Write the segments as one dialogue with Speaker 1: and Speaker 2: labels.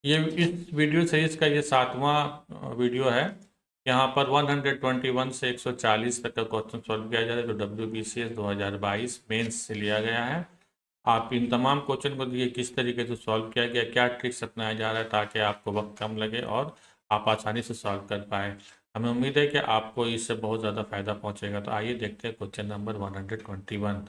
Speaker 1: ये इस video series का ये 7वां वीडियो है। यहाँ पर 121 से 140 तक का क्वेश्चन सॉल्व किया जा रहा है जो WBCS 2022 मेंस से लिया गया है। आप इन तमाम क्वेश्चन को देखिए किस तरीके से सॉल्व किया गया, क्या ट्रिक्स अपनाया जा रहा है ताकि आपको वक्त कम लगे और आप आसानी से सॉल्व कर पाए। हमें उम्मीद है कि आपको इससे बहुत ज़्यादा फायदा पहुंचेगा। तो आइए देखते हैं question number 121।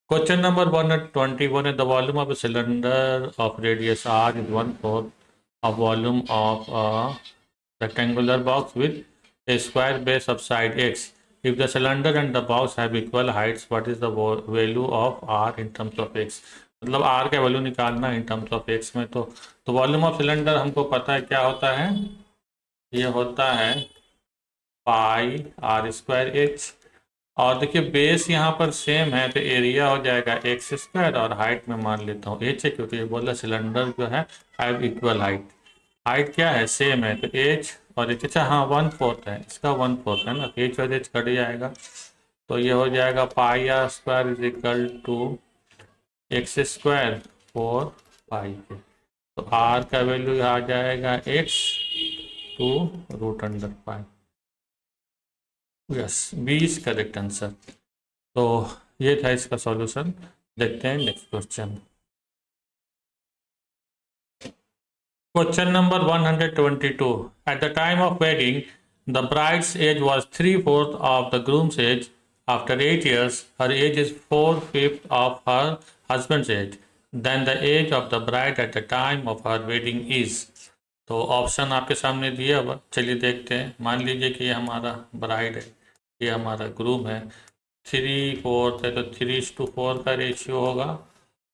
Speaker 1: Question number 121 is the volume of a cylinder of radius r is 1/4 of volume of a rectangular box with a square base of side x. If the cylinder and the box have equal heights, what is the value of r in terms of x? मतलब r का value निकालना in terms of x में। तो volume of cylinder हमको पता है क्या होता है, ये होता है पाई आर स्क्वायर एच। और देखिए बेस यहाँ पर सेम है तो एरिया हो जाएगा एक्स स्क्वायर और हाइट में मान लेता हूँ एच है क्योंकि ये बोला सिलेंडर जो है हैव इक्वल हाइट। हाइट क्या है, सेम है, तो एच और एच, अच्छा हाँ 1/4 है, इसका 1/4 है ना, एच और एच कट जाएगा। तो ये हो जाएगा pi r square is equal to x square 4 pi के। तो आर का वैल्यू आ जाएगा x two root under pi. Yes, b is correct answer. तो ये था इसका सॉल्यूशन। देखते हैं next question. Question number 122। At the time of wedding the bride's age was 3/4 of the groom's age. After 8 years her age is 4/5 of her husband's age. Then the age of the bride at the time of her wedding is. तो option आपके सामने दिया हुआ, चलिए देखते हैं। मान लीजिए कि ये हमारा ब्राइड है, ये हमारा ग्रूम है। 3/4 है तो 3:4 का रेशियो होगा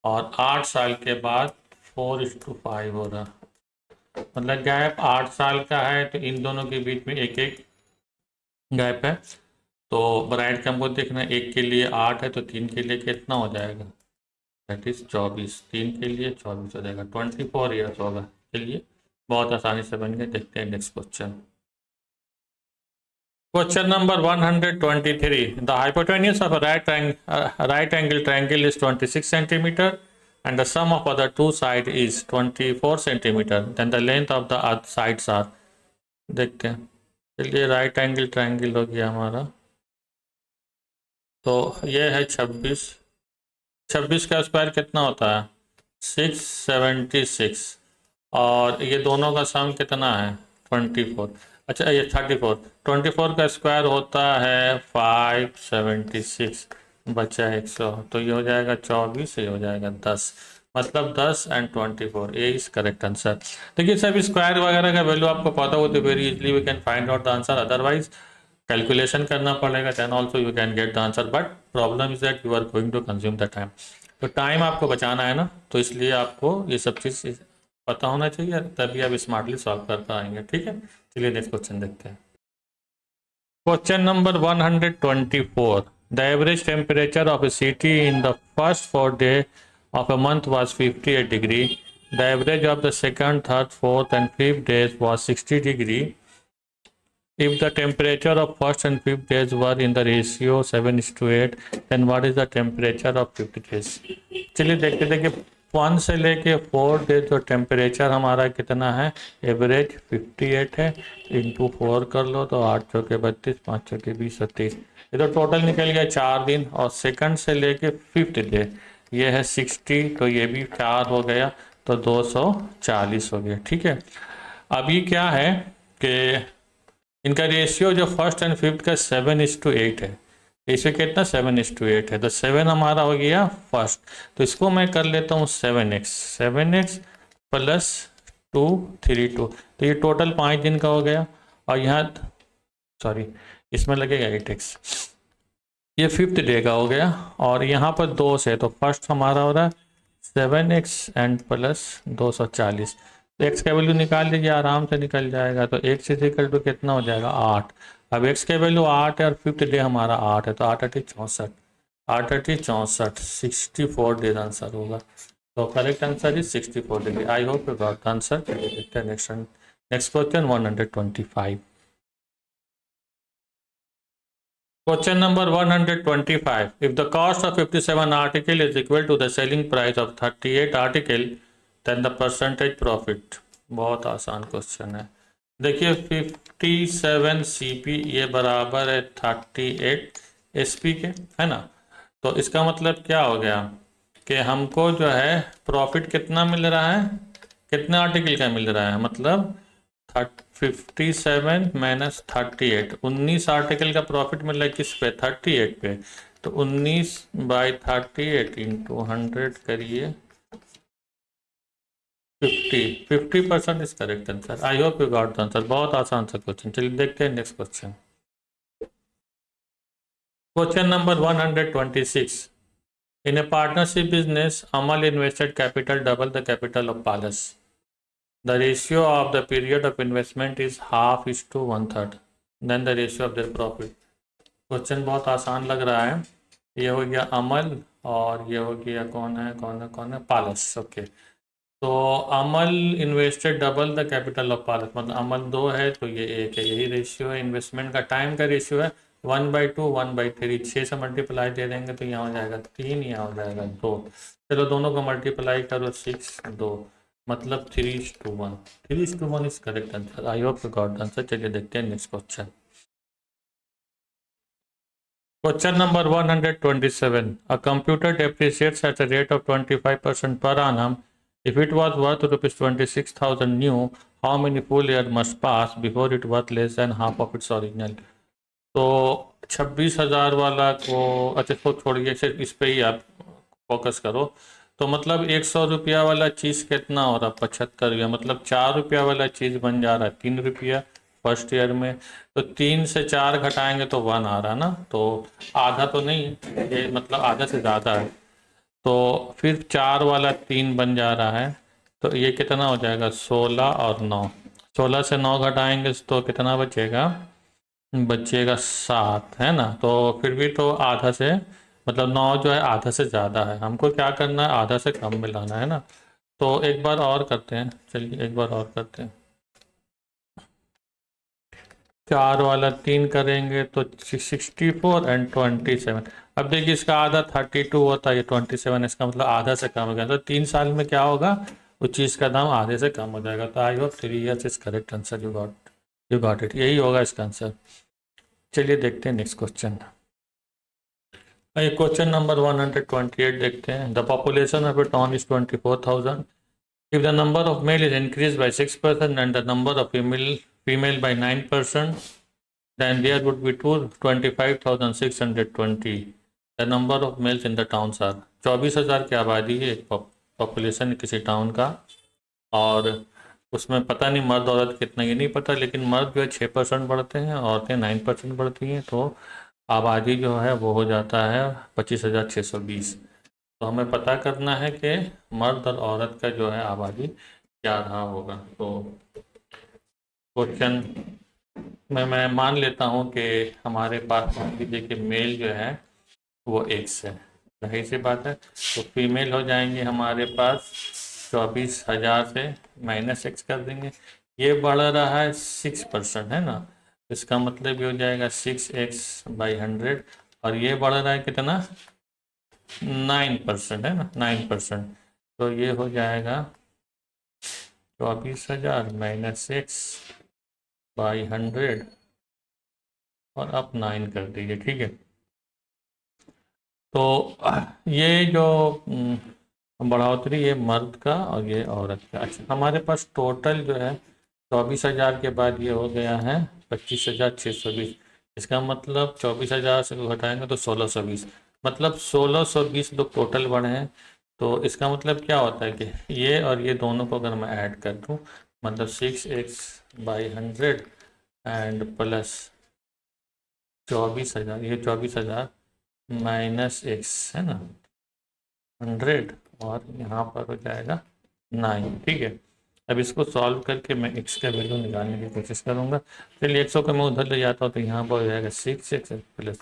Speaker 1: और 8 साल के बाद 4:5 होगा। मतलब गैप 8 साल का है तो इन दोनों के बीच में एक एक गैप है। तो ब्राइड का हमको देखना है, एक के लिए 8 है तो 3 के लिए कितना हो जाएगा, दैट इज 24। 3 के लिए 24 हो जाएगा, 24 ईयर्स होगा। चलिए बहुत आसानी से बन गए। देखते हैं next question. Question number 123. The hypotenuse of a right angle triangle is 26 centimeter and the sum of other two sides is 24 centimeter. Then the length of the other sides are. देखते हैं। चलिए राइट एंगल ट्रायंगल हो गया हमारा। तो ये है 26। 26 का स्क्वायर कितना होता है, 676। और ये दोनों का सम कितना है, 24। अच्छा ये 34। 24 का स्क्वायर होता है 576, बचा 100। तो ये हो जाएगा 24, ये हो जाएगा 10। मतलब 10 एंड 24, ये इज करेक्ट आंसर। देखिए सब स्क्वायर वगैरह का वैल्यू आपको पता हो तो very easily we can find out the answer. Otherwise calculation करना पड़ेगा, then also you can get the answer, but problem is that you are going to consume the time. तो टाइम आपको बचाना है ना, तो इसलिए आपको ये सब चीज़ पता होना चाहिए, तभी आप स्मार्टली सॉल्व कर पाएंगे। ठीक है, चलिए नेक्स्ट क्वेश्चन देखते हैं। Question number 124। The average temperature of A city in the first 4 days of a month was 58 degree. The average of the second, third, fourth and fifth days was 60 degree. If the temperature of first and fifth days were in the ratio 7:8, then what is the temperature of 50 days? चलिए देखते देखिए 1 से लेके 4 days जो temperature हमारा कितना है, average 58 है, इंटू 4 कर लो तो 8 चौके 32, 5 चौके 20 और 30। ये तो टोटल निकल गया 4 दिन। और सेकंड से लेके फिफ्थ डे ये है 60, तो ये भी 4 हो गया तो 240 हो गया। ठीक है, अभी क्या है कि इनका रेशियो जो फर्स्ट एंड फिफ्थ का 7:8 है, इसमें कितना 7:8 है, तो 7 हमारा हो गया फर्स्ट। तो इसको मैं कर लेता हूँ 7x प्लस 232। तो ये टोटल 5 दिन का हो गया। और यहाँ सॉरी इसमें लगेगा 8x, ये फिफ्थ डे का हो गया। और यहाँ पर 2 से तो फर्स्ट हमारा हो रहा है 7x एंड प्लस 240। तो x का वैल्यू निकाल लीजिए, आराम से निकल जाएगा। तो x इज इक्वल टू कितना हो जाएगा 8। अब x का वैल्यू 8 है और फिफ्थ डे हमारा 8 है, तो 8 8 64, 8 8 64, 64 डेज आंसर होगा। तो correct answer is 64 degree. I hope you got the answer. देखते हैं next question 125। Question number 125. If the cost of 57 article is equal to the selling price of 38 article, then the percentage profit. बहुत आसान question है। देखिए 57 CP ये बराबर है 38 SP के, है ना। तो इसका मतलब क्या हो गया कि हमको जो है प्रॉफिट कितना मिल रहा है, कितने आर्टिकल का मिल रहा है, मतलब 57 माइनस 38, 19 आर्टिकल का प्रॉफिट मिल रहा है किस पे, 38 पे। तो 19/38 इंटू 100 करिए 50% is correct answer. I hope you got the answer. बहुत आसान सा क्वेश्चन। चलिए देखते हैं next question. Question number 126। In a partnership business, Amal invested capital double the capital of Palace. The ratio of the period of investment is 1/2:1/3. Then the ratio of their profit. Question बहुत आसान लग रहा है। ये हो गया अमल और ये हो गया कौन है पालस। ओके, तो Amal invested double the capital of Palas, मतलब अमल 2 है तो ये 1 है, यही रेशियो है इन्वेस्टमेंट का। टाइम का रेशियो है 1/2 1/3। 6 से मल्टीप्लाई दे देंगे तो यहाँ हो जाएगा 3, यहाँ हो जाएगा 2। चलो दोनों को मल्टीप्लाई करो 6 2, मतलब 3:1। 3:1 is correct answer. I hope you got the answer. चलिए देखते हैं next question. Question number 127. A computer depreciates at a rate of 25% per annum. If it was worth rupees 26,000 new, how many full year must pass before it worth less than half of its original? तो 26,000 वाला को अच्छा इसको छोड़िए, सिर्फ इस पे ही आप फोकस करो। तो मतलब 100 रुपया वाला चीज़ कितना हो रहा, 75 रुपया, मतलब 4 रुपया वाला चीज़ बन जा रहा है 3 रुपया फर्स्ट ईयर में। तो 3 से 4 घटाएंगे तो 1 आ रहा ना, तो आधा तो नहीं, ये मतलब आधा से ज़्यादा है। तो फिर 4 वाला 3 बन जा रहा है, तो ये कितना हो जाएगा 16 और 9। 16 से 9 घटाएंगे तो कितना बचेगा, बचेगा 7, है ना। तो फिर भी तो आधा से मतलब 9 जो है आधा से ज़्यादा है, हमको क्या करना है आधा से कम मिलाना है ना। तो एक बार और करते हैं, चलिए एक बार और करते हैं। 4 वाला 3 करेंगे तो 64 एंड 27। अब देखिए इसका आधा 32 होता है, ये 27, इसका मतलब आधा से कम हो गया। तो 3 साल में क्या होगा, उस चीज़ का दाम आधे से कम हो जाएगा। तो I hope 3 years is correct answer. You got it, यही होगा इसका आंसर। चलिए देखते हैं नेक्स्ट क्वेश्चन। क्वेश्चन नंबर 128 देखते हैं। The population of A town is 24,000। If the number of male is increased by 6% and the number of female by 9%, then there would be 25,620. The number of males in the towns are 24,000 की आबादी है, एक population किसी town का, और उसमें पता नहीं मर्द औरत कितना, ये नहीं पता, लेकिन मर्द जो है 6% बढ़ते हैं, औरतें 9% बढ़ती हैं, तो आबादी जो है वो हो जाता है 25,620। तो हमें पता करना है कि मर्द और औरत का जो है आबादी क्या रहा होगा। तो क्वेश्चन में मैं मान लेता हूँ कि हमारे पास मान लीजिए कि मेल जो है वो x है, सही सी बात है। तो फीमेल हो जाएंगे हमारे पास 24,000 से -x कर देंगे। ये बढ़ रहा है 6%, है ना, इसका मतलब ये हो जाएगा 6x/100, और ये बढ़ रहा है कितना 9%, है ना 9%। तो ये हो जाएगा 24,000 -x/100 और अब 9 कर दीजिए, ठीक है। तो ये जो बढ़ोतरी है मर्द का और ये औरत का। अच्छा, हमारे पास टोटल जो है 24,000 के बाद ये हो गया है 25,620। इसका मतलब 24,000 से घटाएंगे तो 1,620, मतलब 1,620 लोग टोटल बढ़े हैं। तो इसका मतलब क्या होता है कि ये और ये दोनों को अगर मैं ऐड कर दूँ, मतलब 6x/100 एंड प्लस 24,000, ये 24,000 -x, है ना 100, और यहाँ पर हो जाएगा 9, ठीक है। अब इसको सॉल्व करके मैं x का वैल्यू निकालने की कोशिश करूँगा। चलिए 100 को मैं उधर ले जाता हूँ, तो यहाँ पर हो जाएगा 6x प्लस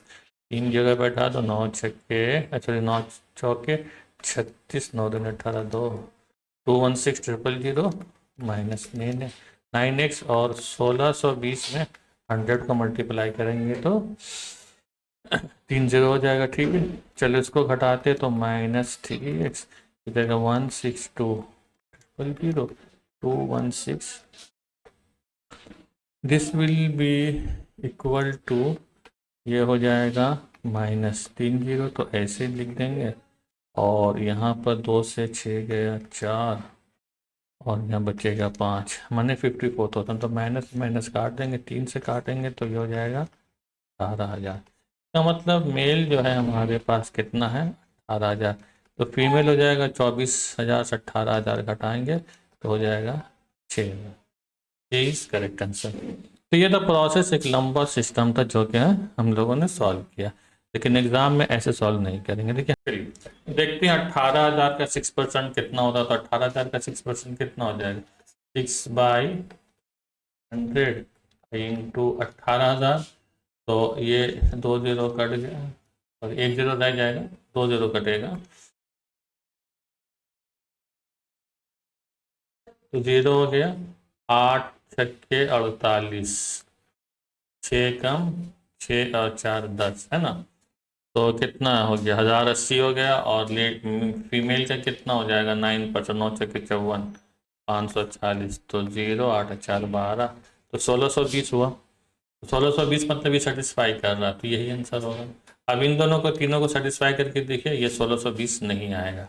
Speaker 1: 3 जगह बैठा दो, 9 छक्के, अच्छा 9 चौके 36, 9 दूनी 18, 2 216,000 माइनस 9x, और 1,620 में 100 को मल्टीप्लाई करेंगे तो 3 0 हो जाएगा, ठीक है। चलो इसको घटाते तो -3x इधर 162 this will be equal to, ये हो जाएगा -3 0, तो ऐसे लिख देंगे। और यहाँ पर 2 से 6 गया 4, और यहाँ बचेगा 5, माने 54 होता, तो माइनस माइनस काट देंगे, 3 से काटेंगे तो ये हो जाएगा 18,000। इसका मतलब मेल जो है हमारे पास कितना है, 18,000। तो फीमेल हो जाएगा 24,000 से 18,000 घटाएंगे तो हो जाएगा 6,000। ये इज करेक्ट आंसर। तो ये तो प्रोसेस एक लंबा सिस्टम था जो कि हम लोगों ने सॉल्व किया, लेकिन एग्जाम में ऐसे सॉल्व नहीं करेंगे। देखिए देखते हैं 18,000 का 6% कितना होता है। तो 18,000 का 6% कितना हो जाएगा, 6/100 इंटू 18,000। तो ये 2 0 कट गया और 1 0 रह जाएगा, 2 0 कटेगा तो 0 हो गया। 8 छक्के 48, 6 कम 6 और 4 10 है ना। तो कितना हो गया, 1080 हो गया। और फीमेल का कितना हो जाएगा, 9%, 9 छक्के 54, 540। तो 0 8 4 12, तो 1620 हुआ। 1620 मतलब ये सेटिस्फाई कर रहा है, तो यही आंसर होगा। अब इन दोनों को, तीनों को सेटिस्फाई करके देखिए, ये 1620 नहीं आएगा,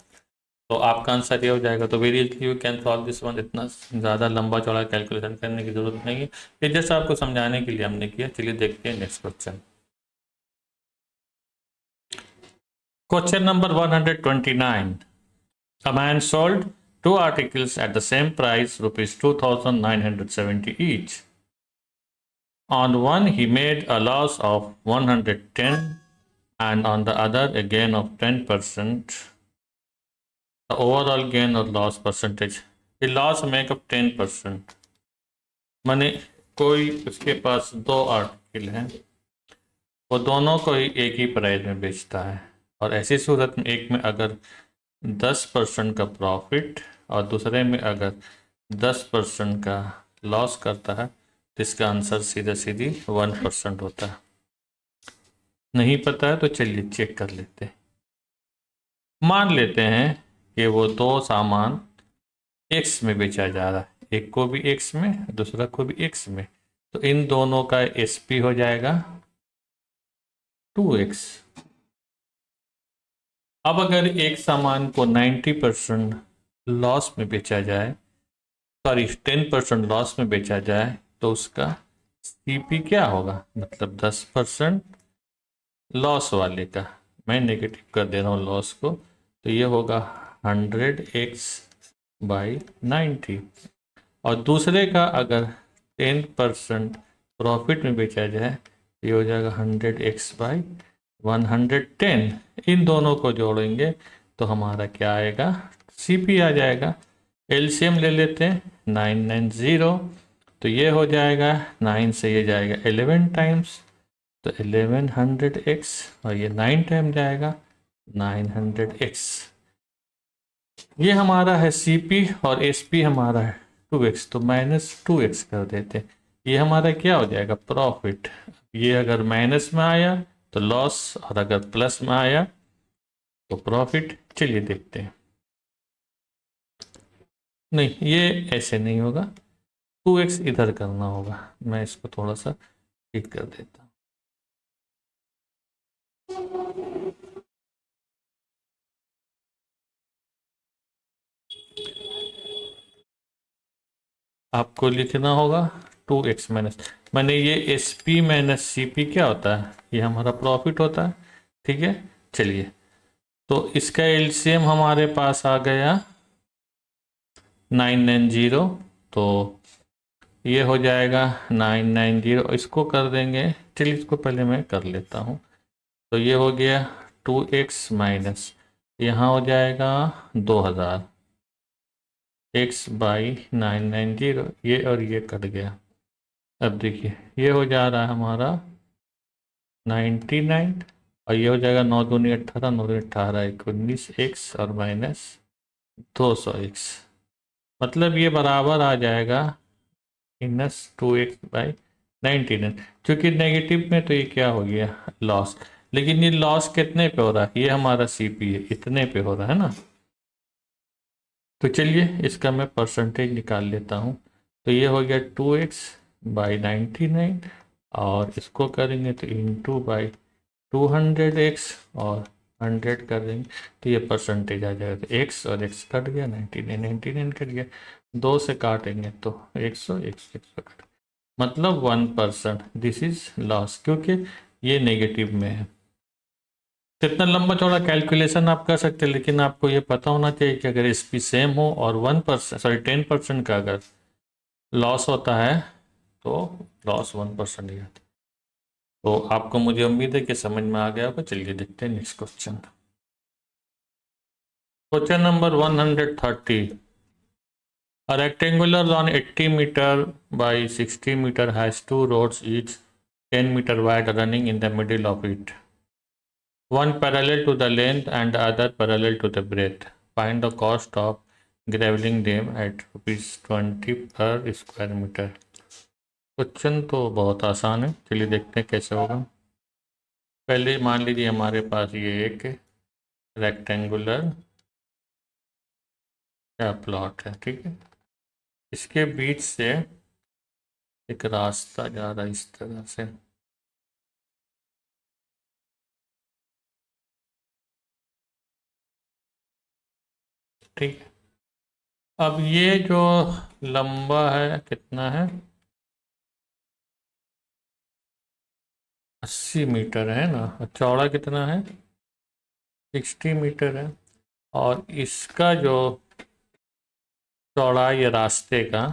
Speaker 1: तो आपका आंसर ये हो जाएगा। तो very easily you can solve this one. इतना ज़्यादा लंबा चौड़ा कैलकुलेशन करने की जरूरत नहीं है, ये जस्ट आपको समझाने के लिए हमने किया। चलिए देखते हैं next question. Question number 129. A man sold 2 articles at the same price, rupees 2,970 each. On one, he made a loss of 110, and on the other, a gain of 10%. The overall gain or loss percentage, the loss make up 10%। माने कोई उसके पास 2 article हैं, वो दोनों को ही एक ही price में बेचता है, और ऐसी सूरत में एक में अगर 10% का प्रॉफिट और दूसरे में अगर 10% का लॉस करता है, तो इसका आंसर सीधा सीधी 1% होता है। नहीं पता है तो चलिए चेक कर लेते हैं। मान लेते हैं कि वो 2 सामान एक्स में बेचा जा रहा है, एक को भी एक्स में, दूसरा को भी एक्स में, तो इन दोनों का एसपी हो जाएगा 2x। अब अगर एक सामान को 90% लॉस में बेचा जाए, सॉरी 10% लॉस में बेचा जाए, तो उसका सीपी क्या होगा, मतलब 10% लॉस वाले का, मैं नेगेटिव कर दे रहा हूँ लॉस को, तो ये होगा 100x/90। और दूसरे का अगर 10% प्रॉफिट में बेचा जाए, तो ये हो जाएगा 100x/110। इन दोनों को जोड़ेंगे तो हमारा क्या आएगा, सीपी आ जाएगा। एलसीएम ले लेते हैं, 990, तो ये हो जाएगा 9 से ये जाएगा 11 टाइम्स, तो 1100x, और ये 9 टाइम जाएगा 900x। ये हमारा है सीपी और एसपी हमारा है 2x, तो -2x कर देते हैं। ये हमारा क्या हो जाएगा, प्रॉफिट। ये अगर माइनस में आया तो लॉस, और अगर प्लस में आया तो प्रॉफिट। चलिए देखते हैं। नहीं, ये ऐसे नहीं होगा, 2x इधर करना होगा। मैं इसको थोड़ा सा ठीक कर देता हूँ। आपको लिखना होगा 2x माइनस, मैंने ये S P minus C P क्या होता है, ये हमारा प्रॉफिट होता है, ठीक है। चलिए, तो इसका एलसीएम हमारे पास आ गया 990, तो ये हो जाएगा 990, इसको कर देंगे। चलिए इसको पहले मैं कर लेता हूँ। तो ये हो गया 2x माइनस, यहाँ हो जाएगा 2000 x/990, ये और ये कट गया। अब देखिए ये हो जा रहा है हमारा 99, और ये हो जाएगा 9 दूनी 18, 9 दूनी 18, 19x और माइनस 200x, मतलब ये बराबर आ जाएगा -2x/99। क्योंकि नेगेटिव में तो ये क्या हो गया, लॉस। लेकिन ये लॉस कितने पे हो रहा है, ये हमारा सीपी है, इतने पे हो रहा है ना। तो चलिए इसका मैं परसेंटेज निकाल लेता हूँ। तो ये हो गया 2x/99, और इसको करेंगे तो इंटू बाई 200x, और 100 कर देंगे तो ये परसेंटेज आ जाएगा। तो x और x कट गया, 99 कट गया, 2 से काटेंगे तो 100 100 कट, मतलब 1%। दिस इज लॉस, क्योंकि ये नेगेटिव में है। तो इतना लंबा चौड़ा कैलकुलेशन आप कर सकते हैं, लेकिन आपको ये पता होना चाहिए कि अगर एसपी सेम हो और 1%, सॉरी 10% का अगर लॉस होता है तो लॉस 1% ही आता है। तो आपको, मुझे उम्मीद है कि समझ में आ गया होगा। चलिए देखते हैं next question. Question number 130। A rectangular lawn 80 meter by 60 meter has two roads, each 10 meter wide, running in the middle of it. One parallel to the length and the other parallel to the breadth. Find the cost of graveling them at ₹20 per square meter. Question तो बहुत आसान है, चलिए देखते हैं कैसे होगा। पहले मान लीजिए हमारे पास ये एक रेक्टेंगुलर का प्लॉट है, ठीक है। इसके बीच से एक रास्ता जा रहा है इस तरह से, ठीक है। अब ये जो लंबा है कितना है, 80 मीटर है ना, और चौड़ा कितना है, 60 मीटर है। और इसका जो चौड़ाई है रास्ते का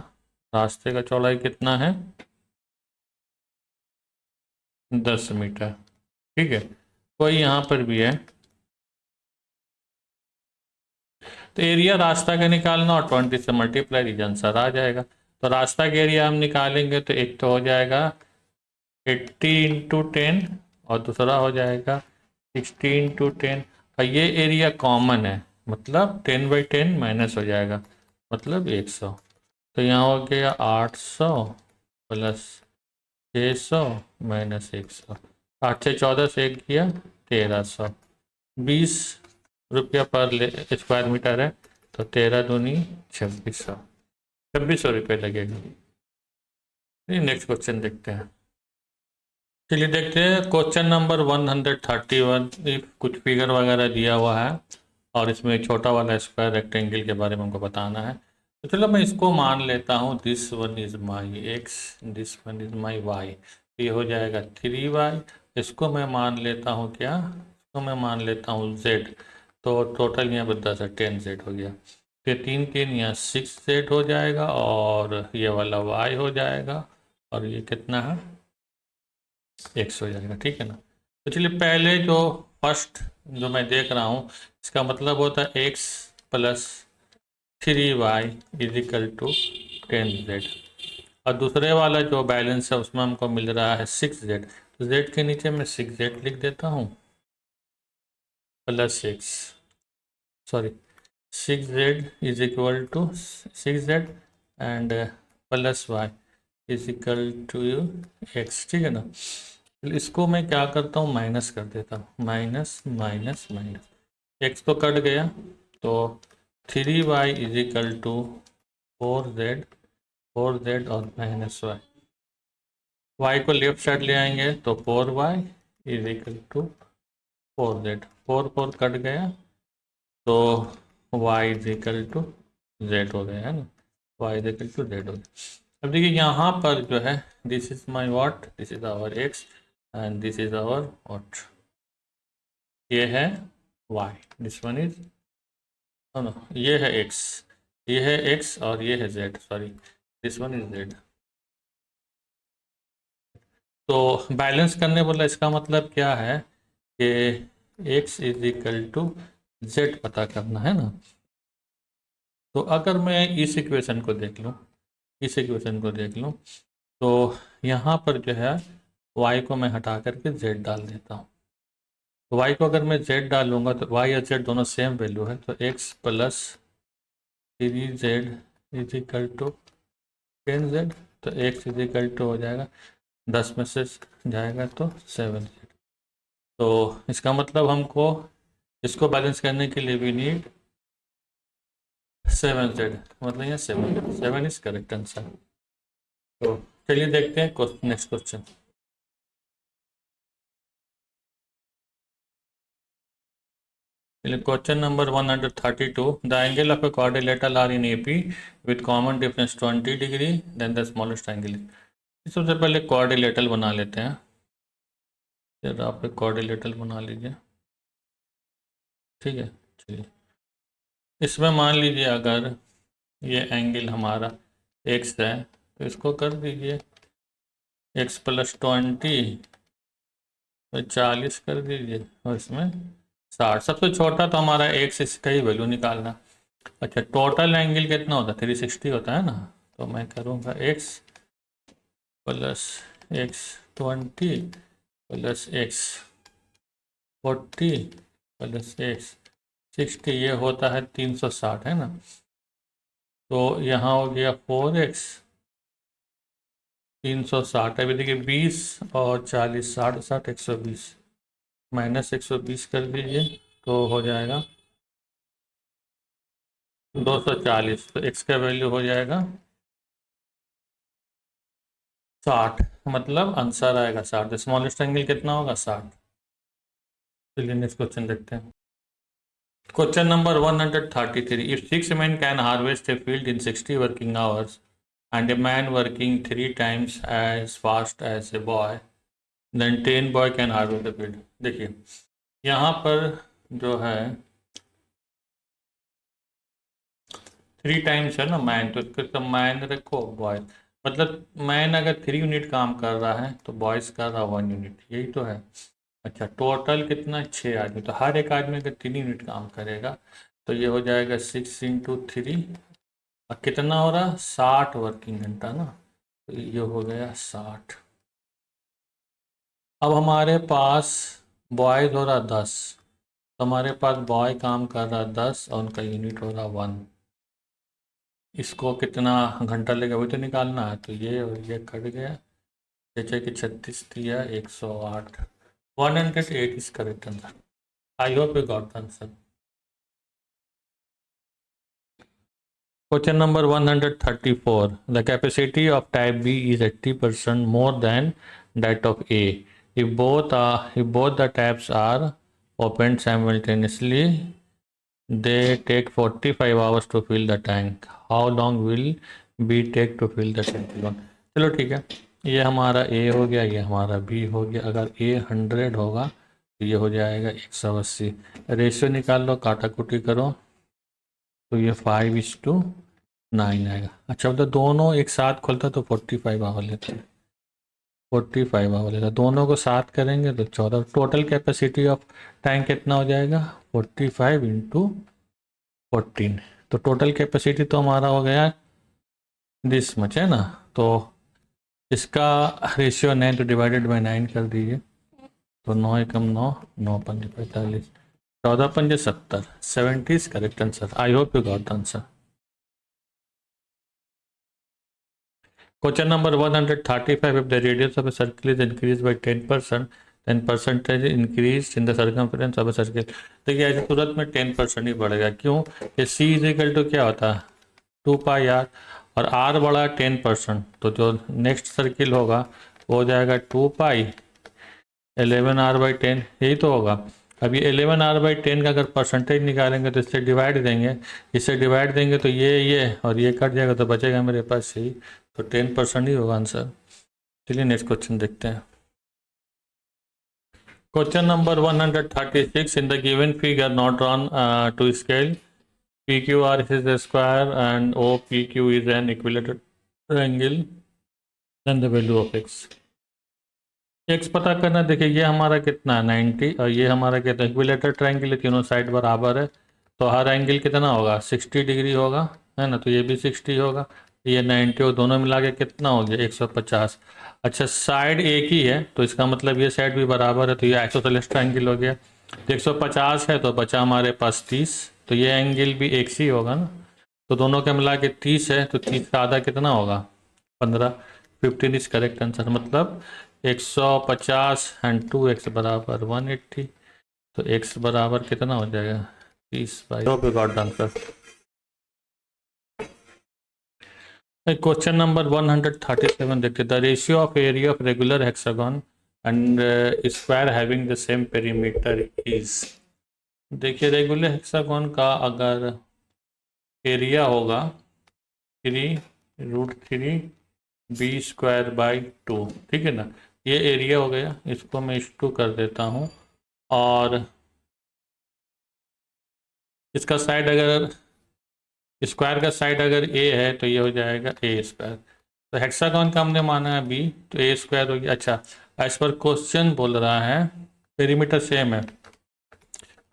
Speaker 1: चौड़ाई कितना है, 10 मीटर, ठीक है। वही यहाँ पर भी है। तो एरिया रास्ता का निकालना और 20 से मल्टीप्लाई, रीजन आंसर आ जाएगा। तो रास्ता का एरिया हम निकालेंगे तो एक तो हो जाएगा 80 इंटू 10, और दूसरा हो जाएगा 60 इंटू 10। और ये एरिया कॉमन है, मतलब 10/10 माइनस हो जाएगा, मतलब 100। तो यहाँ हो गया 800 प्लस 600 माइनस 100। 8 से 14 से 1 किया 1300। 20 रुपया पर स्क्वायर मीटर है, तो 13 दूनी 2600, 2600 रुपये लगेगा। नेक्स्ट क्वेश्चन देखते हैं। चलिए देखते हैं क्वेश्चन नंबर 131। कुछ फिगर वगैरह दिया हुआ है और इसमें छोटा वाला स्क्वायर रेक्टेंगल के बारे में हमको बताना है। तो चलो मैं इसको मान लेता हूँ, this one is my x, this one is my y. ये हो जाएगा 3y। इसको मैं मान लेता हूँ क्या, इसको मैं मान लेता हूँ z। तो टोटल यहाँ पर 10 है, 10z हो गया। फिर 3 3 यहाँ 6z हो जाएगा, और ये वाला y हो जाएगा, और ये कितना है, x हो जाएगा, ठीक है ना। तो चलिए पहले जो फर्स्ट जो मैं देख रहा हूँ, इसका मतलब होता है x plus 3y is equal to 10z। और दूसरे वाला जो बैलेंस है उसमें हमको मिल रहा है 6z। तो z के नीचे मैं 6z लिख देता हूँ, plus 6z is equal to 6z and plus y is equal to x, ठीक है ना। इसको मैं क्या करता हूँ, माइनस कर देता हूँ, माइनस माइनस माइनस, एक्स तो कट गया, तो 3y is equal to 4z और माइनस y को लेफ्ट साइड ले आएंगे तो 4y is equal to 4z, 4 cut गया, तो y is equal to z हो गया, है ना, y is equal to z हो गया। अब देखिए यहाँ पर जो है, this is my what, this is our x and this is our what, ये है y, this one is no, ये है x, ये है x और ये है z, sorry this one is z। तो बैलेंस करने बोला, इसका मतलब क्या है कि x is equal to z पता करना है ना। तो अगर मैं इस इक्वेशन को देख लूँ, इस इक्वेशन को देख लूँ, तो यहाँ पर जो है y को मैं हटा करके z डाल देता हूँ। तो y को अगर मैं z डालूंगा तो y और z दोनों सेम वैल्यू है, तो x plus 3z is equal to 10z। तो x इज इक्वल टू हो जाएगा 10 में से जाएगा तो 7z। तो इसका मतलब हमको इसको बैलेंस करने के लिए वी नीड 7z, मतलब यहाँ 7 इज करेक्ट आंसर। तो चलिए देखते हैं next question. Question number 132. The angle of a quadrilateral are in AP with common difference 20 degree, then the smallest angle is। सबसे पहले क्वाड्रिलेटरल बना लेते हैं। फिर आप एक क्वाड्रिलेटरल बना लीजिए, ठीक है। चलिए, इसमें मान लीजिए अगर ये एंगल हमारा x है तो इसको कर दीजिए x + 20, तो 40 कर दीजिए, और इसमें 60। सबसे छोटा तो हमारा x, इसका ही वैल्यू निकालना। अच्छा, टोटल एंगल कितना होता है? 360 होता है ना। तो मैं करूँगा x + x20 + x40 + x60, ये होता है 360, है ना। तो यहाँ हो गया 4x 360। अभी देखिए 20 और 40, 60 60 120, -120 कर दीजिए तो हो जाएगा 240। तो x का वैल्यू हो जाएगा 60, मतलब आंसर आएगा 60। स्मॉलेस्ट एंगल कितना होगा? 60। चलिए नेक्स्ट क्वेश्चन देखते हैं। Question number 133। If 6 men can harvest a field in 60 working hours and a man working 3 times as fast as a boy, then 10 boy can harvest the field। देखिए यहाँ पर जो है 3 टाइम्स है ना मैन, तो इसका मैन रखो बॉय, मतलब मैन अगर 3 यूनिट काम कर रहा है तो बॉयज़ कर रहा 1 यूनिट, यही तो है। अच्छा, टोटल कितना? 6 आदमी, तो हर एक आदमी अगर 3 यूनिट काम करेगा तो ये हो जाएगा 6 × 3, और कितना हो रहा? 60 वर्किंग घंटा ना। तो ये हो गया 60। अब हमारे पास बॉयज़ हो रहा 10, तो हमारे पास बॉय काम कर रहा 10 और उनका यूनिट हो रहा 1। इसको कितना घंटा लगेगा वही तो निकालना है। तो ये और ये कट गया, जैसे कि 36 दिया 108। 108 is correct answer. I hope you got the answer. Question number 134. The capacity of type B is 80% more than that of A. If both the taps are opened simultaneously, they take 45 hours to fill the tank. How long will B take to fill the tank? चलो ठीक है, ये हमारा A हो गया, ये हमारा B हो गया। अगर A 100 होगा तो ये हो जाएगा 180। रेशियो निकाल लो, काटा कुटी करो, तो ये 5:9 आएगा। अच्छा, मतलब दोनों एक साथ खोलता तो 45 आवर लेता है, 45 आवर लेता। दोनों को साथ करेंगे तो 14। टोटल कैपेसिटी ऑफ टैंक कितना हो जाएगा? 45 × 14। तो टोटल कैपेसिटी तो हमारा हो गया दिस मच, है ना। तो इसका रेशियो 9, तो डिवाइडेड बाई 9 कर दीजिए। तो 9 × 9, 9 × 5 45, 14 × 5 70। 70 is correct answer. I hope you got the answer. Question number 135. If the radius of a circle is increased by 10%, then percentage increased in the circumference of a circle। देखिए ऐसे तुरंत में 10% ही बढ़ेगा। क्यों? ये c = क्या होता है? 2πr, और r बढ़ा 10%, तो जो नेक्स्ट सर्किल होगा वो हो जाएगा 2π 11r/10, यही तो होगा। अब ये 11r/10 का अगर परसेंटेज निकालेंगे तो इससे डिवाइड देंगे, इससे डिवाइड देंगे तो ये और ये कट जाएगा, तो बचेगा मेरे पास यही, तो 10% ही होगा आंसर। चलिए नेक्स्ट क्वेश्चन देखते हैं। Question number 136। In the given figure not drawn to scale, PQR is the square and OPQ is an equilateral triangle, then the value of x। x पता करना। देखिए ये हमारा कितना है 90, और ये हमारा कितना? इक्विलेटरल ट्रायंगल है, तीनों साइड बराबर है, तो हर एंगल कितना होगा? 60 डिग्री होगा, है ना। तो ये भी 60 होगा, ये 90, और दोनों मिला के कितना हो गया? 150। अच्छा, साइड एक ही है तो इसका मतलब ये साइड भी बराबर है, तो ये आइसोसेलेस ट्रायंगल हो गया। 150 है तो बचा हमारे पास 30, तो ये एंगल भी एक ही होगा ना। तो दोनों का मिला के 30 है, तो 30 का आधा कितना होगा? 15। 15 इज करेक्ट आंसर। मतलब 150 एंड 2x बराबर 180, तो x बराबर कितना हो जाएगा 30/। Got answer. क्वेश्चन नंबर 137 देखते, the ratio of area of regular hexagon and square having the same perimeter is. देखिए रेगुलर हेक्सागन का अगर एरिया होगा 3√3b² 2, ठीक है ना, ये एरिया हो गया, इसको मैं इस 2 कर देता हूँ, और इसका साइड अगर स्क्वायर का साइड अगर a है तो ये हो जाएगा a²। तो हेक्सागन का हमने माना है b, तो a² हो गया। अच्छा, एज पर क्वेश्चन बोल रहा है पेरीमीटर सेम है,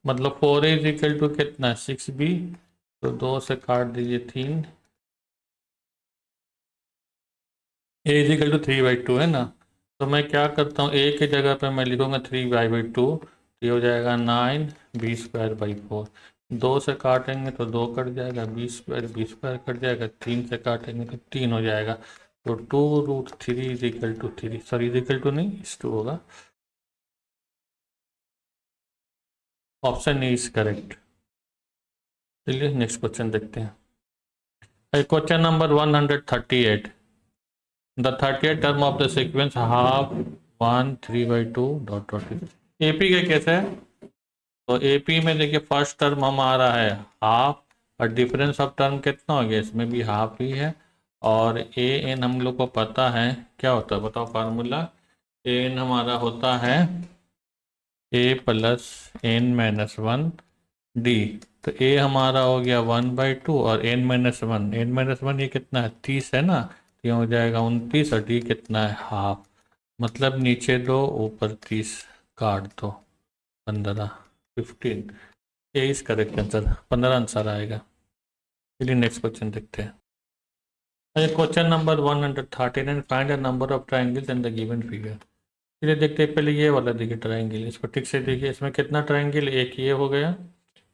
Speaker 1: मतलब 4a इक्वल टू कितना 6b, तो 2 से काट दीजिए 3, a इक्वल टू 3/2 है ना। तो मैं क्या करता हूँ, a की जगह पे मैं लिखूँगा 3/2, तो ये हो जाएगा 9b²/4। 2 से काटेंगे तो 2 कट जाएगा, b² कट जाएगा, 3 से काटेंगे तो 3 हो जाएगा। तो 2√3 equal to 3, sorry equal to नहीं, इस 2 होगा। Option A is correct. चलिए नेक्स्ट क्वेश्चन देखते हैं। Question number 138, the 38th term of the sequence half 1 3/2 ... AP का कैसे है, तो एपी में देखिए फर्स्ट टर्म हमारा है हाफ, और डिफरेंस ऑफ टर्म कितना हो गया, इसमें भी हाफ ही है, और ए एन हम लोग को पता है क्या होता है, बताओ फार्मूला। ए एन हमारा होता है a + n-1 d, तो a हमारा हो गया 1/2, और n-1 ये कितना है 30 है ना, तो ये हो जाएगा 29, और d कितना है हाफ, मतलब नीचे 2 ऊपर 30 काट दो 15 15, ये इस करेक्ट आंसर 15 आंसर आएगा। चलिए नेक्स्ट क्वेश्चन देखते हैं। Question number 139, find the number of triangles in the given figure. चलिए देखते हैं, पहले ये वाला देखिए ट्राइंगल, इसको ठीक से देखिए, इसमें कितना ट्राइंगल, एक ये हो गया,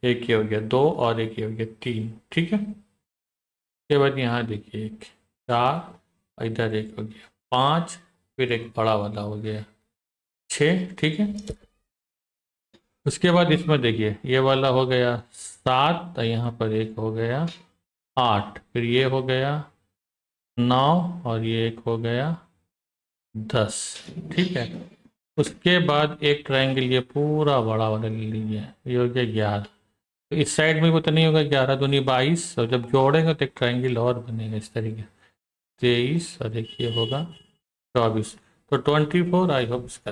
Speaker 1: एक ये हो गया 2, और एक ये हो गया 3, ठीक है। उसके बाद यहाँ देखिए 1 4, इधर एक हो गया 5, फिर एक बड़ा वाला हो गया 6, ठीक है। उसके बाद इसमें देखिए ये वाला हो गया 7, तो यहाँ पर एक हो गया 8, फिर ये हो गया 9, और ये एक हो गया 10, ठीक है। उसके बाद एक ट्रायंगल ये पूरा बड़ा वाला ले लीजिए, ये हो गया 11, तो इस साइड में भी उतना ही होगा, 11 दूनी 22, और जब जोड़ेंगे तो एक ट्रायंगल और बनेगा इस तरीके, 23, और एक ये होगा 24, तो 24। आई होप इसका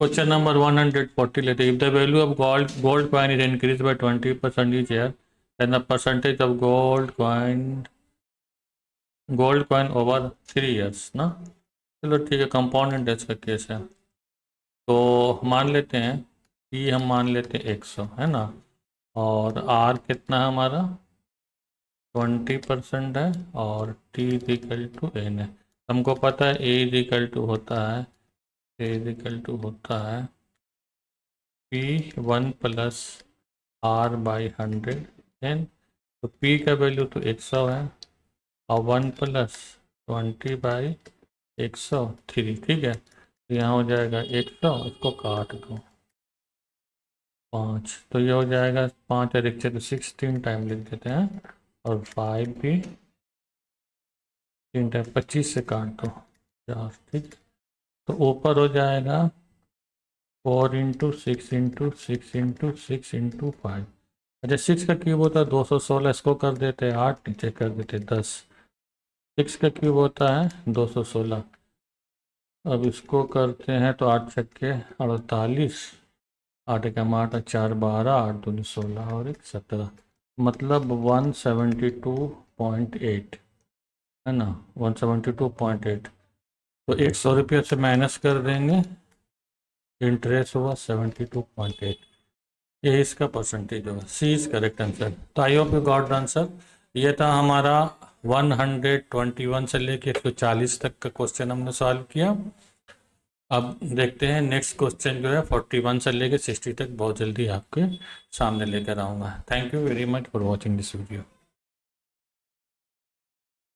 Speaker 1: क्वेश्चन नंबर 140 लेते, if the value of gold coin is increase by 20% each year, then the percentage of gold coin over 3 years ना। चलो ठीक है, कंपाउंड इंटरेस्ट का केस है, तो मान लेते हैं कि हम मान लेते हैं 100 है ना, और आर कितना है हमारा 20% है, और टी इक्वल टू एन है। हमको पता है ए इक्वल टू होता है P1 + R/100 एन, तो P का वैल्यू तो 100 है, और 1 + 20/103, ठीक है। तो यहाँ हो जाएगा 100, इसको काट दो 5, तो ये हो जाएगा 5 और 1 से तो 16 टाइम लिख देते हैं, और 5 भी 3 टाइम 25 से काट दो 4, ठीक। तो ऊपर हो जाएगा 4 × 6 × 6 × 6 × 5। अच्छा 6 का क्यूब होता है 216, इसको कर देते हैं 8, नीचे कर देते 10। 6 का क्यूब होता है 216, अब इसको करते हैं तो 8 छक्के 48, 8 का 8 4 12, 8 दूनी 16, और 1 17, मतलब 172.8 है ना, 172.8। तो 100 रुपये से माइनस कर देंगे, इंटरेस्ट हुआ 72.8, ये इसका परसेंटेज होगा, सी इज करेक्ट आंसर। तो I hope you got the answer. ये था हमारा 121 से लेके 140 तक का क्वेश्चन हमने सॉल्व किया। अब देखते हैं नेक्स्ट क्वेश्चन जो है 41 से लेके 60 तक बहुत जल्दी आपके सामने लेकर आऊँगा। Thank you very much for watching this video.